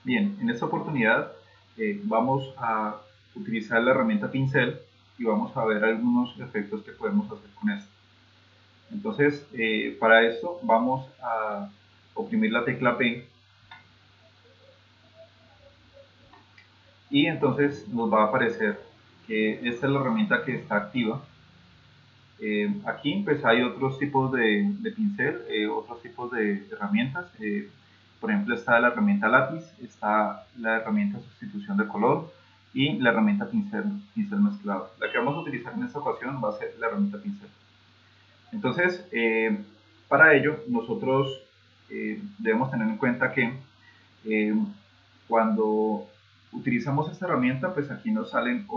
Bien, en esta oportunidad vamos a utilizar la herramienta pincel y vamos a ver algunos efectos que podemos hacer con esto. Entonces, para esto vamos a oprimir la tecla P y entonces nos va a aparecer que esta es la herramienta que está activa. Aquí pues hay otros tipos de pincel, otros tipos de herramientas. Por ejemplo, está la herramienta lápiz, está la herramienta sustitución de color y la herramienta pincel mezclado. La que vamos a utilizar en esta ocasión va a ser la herramienta pincel. Entonces, para ello nosotros debemos tener en cuenta que eh, cuando utilizamos esta herramienta, pues aquí nos salen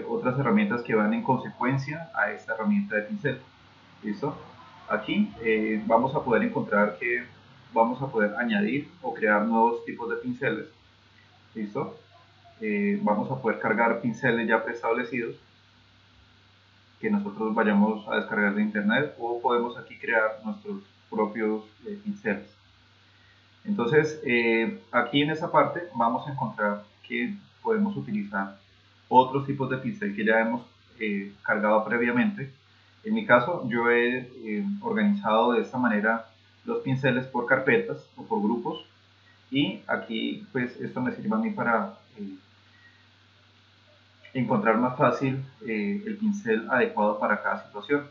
otras herramientas que van en consecuencia a esta herramienta de pincel. ¿Listo? Aquí vamos a poder encontrar que vamos a poder añadir o crear nuevos tipos de pinceles. ¿Listo? Vamos a poder cargar pinceles ya preestablecidos que nosotros vayamos a descargar de internet, o podemos aquí crear nuestros propios pinceles. Entonces, aquí en esta parte vamos a encontrar que podemos utilizar otros tipos de pincel que ya hemos cargado previamente. En mi caso, yo he organizado de esta manera los pinceles por carpetas o por grupos, y aquí pues esto me sirve a mí para encontrar más fácil el pincel adecuado para cada situación.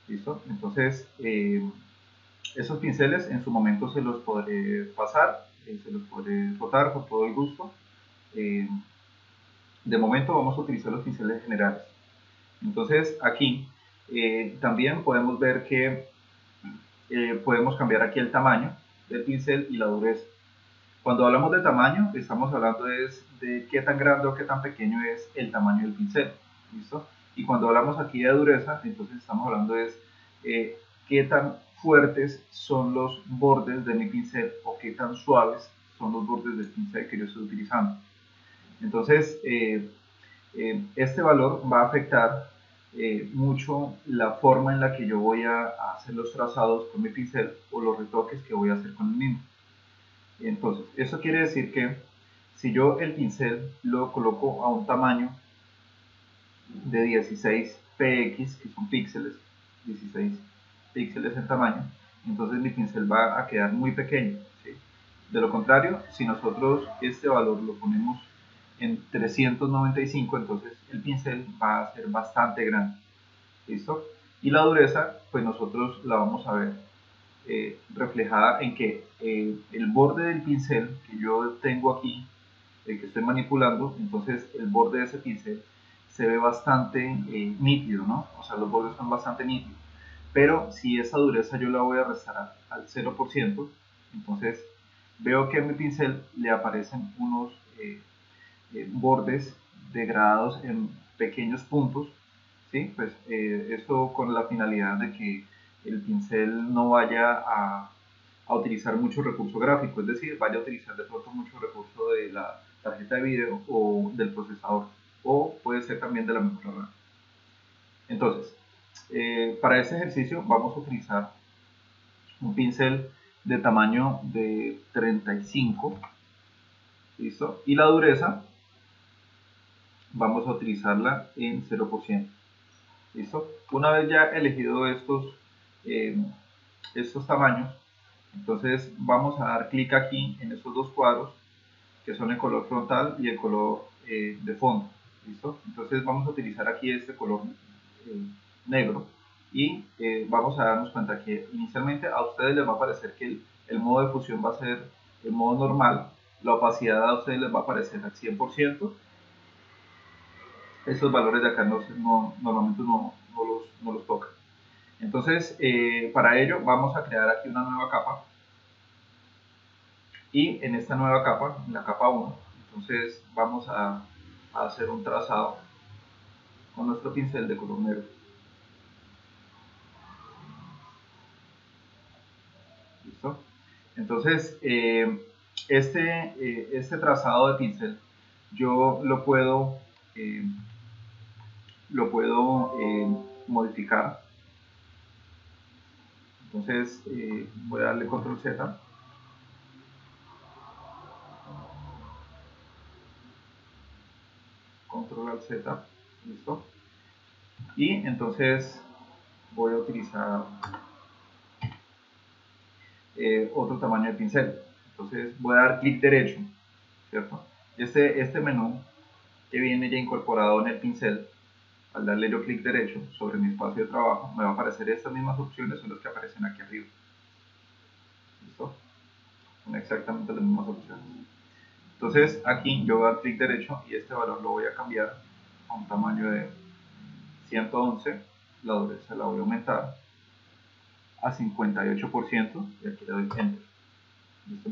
¿Listo? Entonces, esos pinceles en su momento se los podré pasar, se los podré rotar con todo el gusto. Eh, de momento vamos a utilizar los pinceles generales. Entonces aquí también podemos ver que podemos cambiar aquí el tamaño del pincel y la dureza. Cuando hablamos de tamaño, estamos hablando de qué tan grande o qué tan pequeño es el tamaño del pincel. ¿Listo? Y cuando hablamos aquí de dureza, entonces estamos hablando de qué tan fuertes son los bordes de mi pincel o qué tan suaves son los bordes del pincel que yo estoy utilizando. Entonces, este valor va a afectar mucho la forma en la que yo voy a hacer los trazados con mi pincel o los retoques que voy a hacer con el mismo. Entonces, eso quiere decir que si yo el pincel lo coloco a un tamaño de 16 px, que son píxeles, 16 píxeles en tamaño, entonces mi pincel va a quedar muy pequeño, ¿sí? De lo contrario, si nosotros este valor lo ponemos en 395, entonces el pincel va a ser bastante grande. ¿Listo? Y la dureza, pues nosotros la vamos a ver reflejada en que el borde del pincel que yo tengo aquí, el que estoy manipulando, entonces el borde de ese pincel se ve bastante nítido, ¿no? O sea, los bordes son bastante nítidos. Pero si esa dureza yo la voy a restar al 0%, entonces veo que a mi pincel le aparecen unos bordes degradados en pequeños puntos, ¿sí? Pues esto con la finalidad de que el pincel no vaya a utilizar mucho recurso gráfico, es decir, vaya a utilizar de pronto mucho recurso de la tarjeta de video o del procesador, o puede ser también de la memoria RAM. Entonces, para este ejercicio vamos a utilizar un pincel de tamaño de 35, ¿listo? Y la dureza vamos a utilizarla en 0%. ¿Listo? Una vez ya elegido eh, estos tamaños, entonces vamos a dar clic aquí en estos dos cuadros que son el color frontal y el color de fondo. ¿Listo? Entonces vamos a utilizar aquí este color eh, negro y vamos a darnos cuenta que inicialmente a ustedes les va a parecer que el modo de fusión va a ser el modo normal, la opacidad a ustedes les va a aparecer al 100%. Estos valores de acá normalmente no los toca. Entonces, para ello vamos a crear aquí una nueva capa, y en esta nueva capa, la capa 1, entonces vamos a hacer un trazado con nuestro pincel de color negro. ¿Listo? Entonces, este trazado de pincel yo eh, lo puedo modificar. Entonces voy a darle control Z control al Z, listo. Y entonces voy a utilizar otro tamaño de pincel. Entonces voy a dar clic derecho, ¿cierto? Este menú que viene ya incorporado en el pincel, al darle yo clic derecho sobre mi espacio de trabajo, me va a aparecer estas mismas opciones, son las que aparecen aquí arriba. ¿Listo? Son exactamente las mismas opciones. Entonces aquí yo voy a dar clic derecho y este valor lo voy a cambiar a un tamaño de 111, la dureza la voy a aumentar a 58% y aquí le doy Enter. ¿Listo?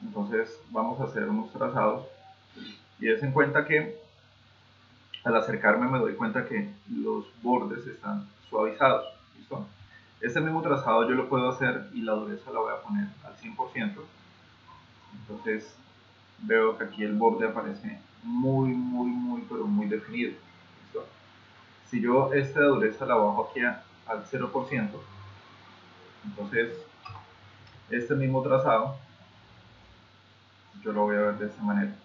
Entonces vamos a hacer unos trazados y des en cuenta que al acercarme me doy cuenta que los bordes están suavizados. ¿Listo? Este mismo trazado yo lo puedo hacer y la dureza la voy a poner al 100%. Entonces veo que aquí el borde aparece pero muy definido. ¿Listo? Si yo esta dureza la bajo aquí al 0%, entonces este mismo trazado yo lo voy a ver de esta manera.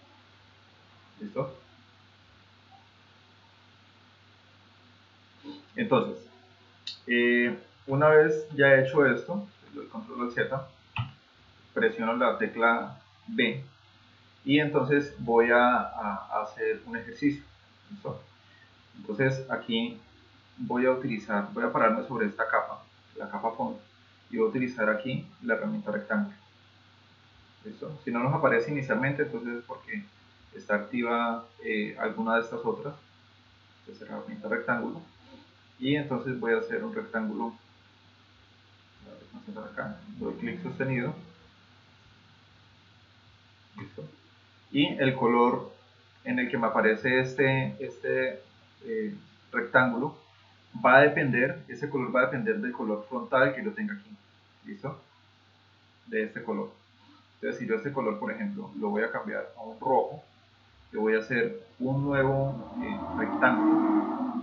¿Listo? Entonces, una vez ya he hecho esto, le doy control Z, presiono la tecla B y entonces voy a hacer un ejercicio. ¿Listo? Entonces aquí voy a pararme sobre esta capa, la capa fondo, y voy a utilizar aquí la herramienta rectángulo. ¿Listo? Si no nos aparece inicialmente, entonces es porque está activa alguna de estas otras. Entonces la herramienta rectángulo. Y entonces voy a hacer un rectángulo. Acá, doy clic sostenido. ¿Listo? Y el color en el que me aparece este rectángulo va a depender, ese color va a depender del color frontal que yo tenga aquí. ¿Listo? De este color. Entonces, si yo este color, por ejemplo, lo voy a cambiar a un rojo, yo voy a hacer un nuevo rectángulo.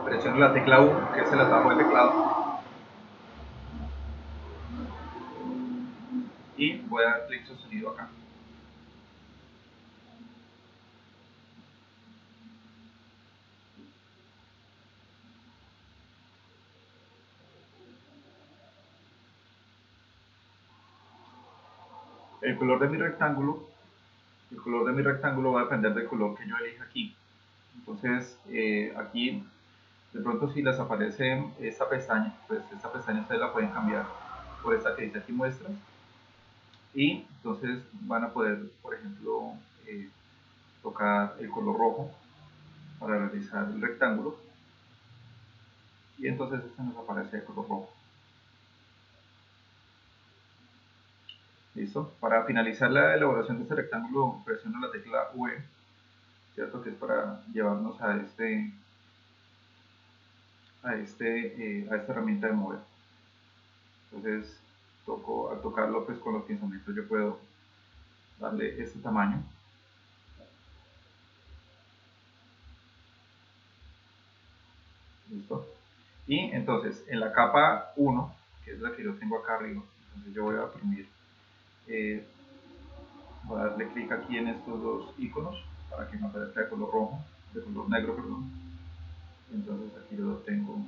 Presiono la tecla U, que es el atajo del teclado, y voy a dar clic sostenido acá. El color de mi rectángulo, va a depender del color que yo elija aquí. Entonces, aquí, de pronto si les aparece esta pestaña, pues esta pestaña ustedes la pueden cambiar por esta que dice aquí muestras. Y entonces van a poder, por ejemplo, tocar el color rojo para realizar el rectángulo. Y entonces este nos aparece de color rojo. ¿Listo? Para finalizar la elaboración de este rectángulo, presiono la tecla V, ¿cierto? Que es para llevarnos a esta herramienta de mover. Entonces, al tocarlo pues con los pinzamientos yo puedo darle este tamaño. ¿Listo? Y entonces, en la capa 1, que es la que yo tengo acá arriba, entonces yo voy a oprimir, voy a darle clic aquí en estos dos iconos para que me aparezca de color rojo, de color negro, perdón. Entonces aquí yo tengo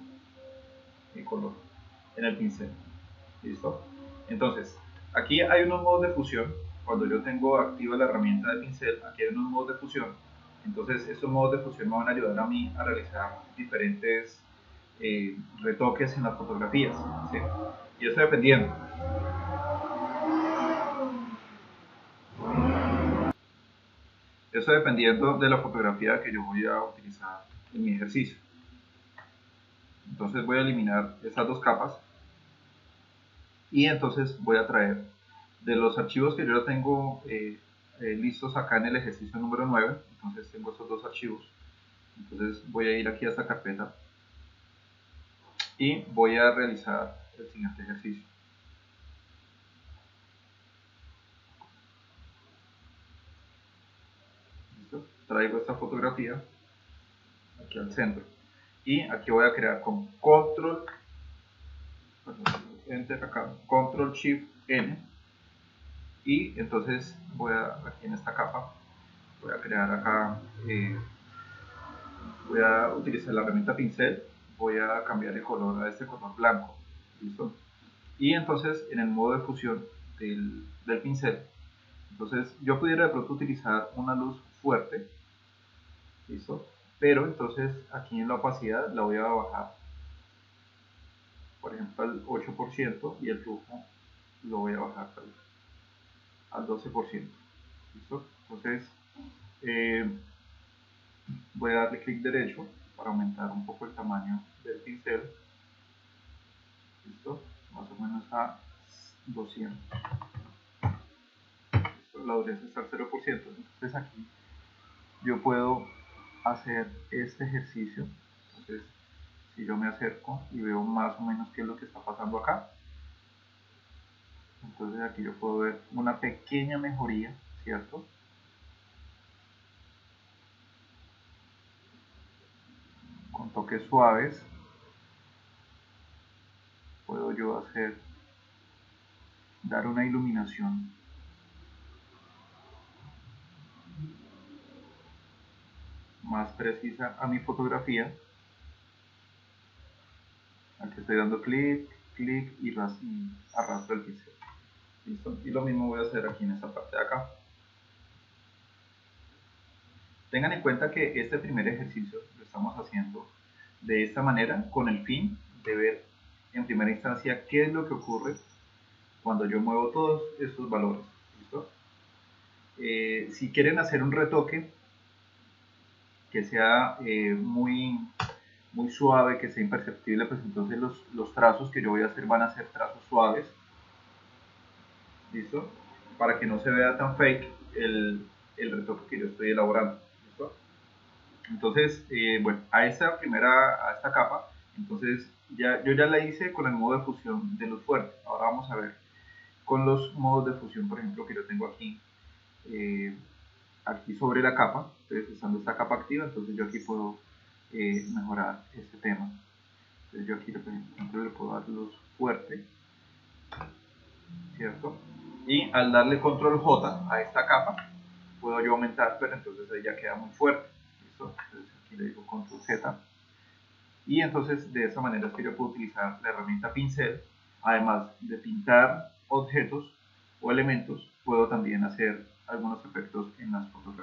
mi color en el pincel. ¿Listo? Entonces, aquí hay unos modos de fusión. Cuando yo tengo activa la herramienta de pincel, aquí hay unos modos de fusión. Entonces, estos modos de fusión me van a ayudar a mí a realizar diferentes retoques en las fotografías. ¿Sí? Y eso dependiendo. Eso dependiendo de la fotografía que yo voy a utilizar en mi ejercicio. Entonces voy a eliminar estas dos capas y entonces voy a traer de los archivos que yo ya tengo listos acá en el ejercicio número 9, entonces tengo estos dos archivos. Entonces voy a ir aquí a esta carpeta y voy a realizar el siguiente ejercicio. traigo esta fotografía aquí al centro y aquí voy a crear con control enter acá, control shift n, y entonces voy a aquí en esta capa voy a crear acá voy a utilizar la herramienta pincel, voy a cambiar el color a este color blanco, ¿listo? Y entonces en el modo de fusión del pincel, entonces yo pudiera de pronto utilizar una luz fuerte, ¿listo? Pero entonces aquí en la opacidad la voy a bajar, por ejemplo al 8%, y el flujo lo voy a bajar al 12%, ¿listo? Entonces voy a darle clic derecho para aumentar un poco el tamaño del pincel, ¿listo? Más o menos a 200. ¿Listo? La dureza está al 0%. Entonces aquí yo puedo hacer este ejercicio. Entonces, si yo me acerco y veo más o menos qué es lo que está pasando acá, entonces aquí yo puedo ver una pequeña mejoría, ¿cierto? Con toques suaves puedo yo dar una iluminación más precisa a mi fotografía. Aquí estoy dando clic, clic y arrastro el pincel. ¿Listo? Y lo mismo voy a hacer aquí en esta parte de acá. Tengan en cuenta que este primer ejercicio lo estamos haciendo de esta manera con el fin de ver en primera instancia qué es lo que ocurre cuando yo muevo todos estos valores. ¿Listo? Si quieren hacer un retoque que sea muy suave, que sea imperceptible, pues entonces los trazos que yo voy a hacer van a ser trazos suaves. ¿Listo? Para que no se vea tan fake el retoque que yo estoy elaborando. ¿Listo? Entonces, bueno, a esta capa, entonces yo ya la hice con el modo de fusión de luz fuerte. Ahora vamos a ver con los modos de fusión, por ejemplo, que yo tengo aquí, aquí sobre la capa. Entonces, usando esta capa activa, entonces yo aquí puedo mejorar este tema. Entonces yo aquí, por ejemplo, le puedo dar luz fuerte, ¿cierto? Y al darle control J a esta capa, puedo yo aumentar, pero entonces ahí ya queda muy fuerte. ¿Listo? Entonces aquí le digo control Z. Y entonces de esa manera es que yo puedo utilizar la herramienta pincel. Además de pintar objetos o elementos, puedo también hacer algunos efectos en las fotografías.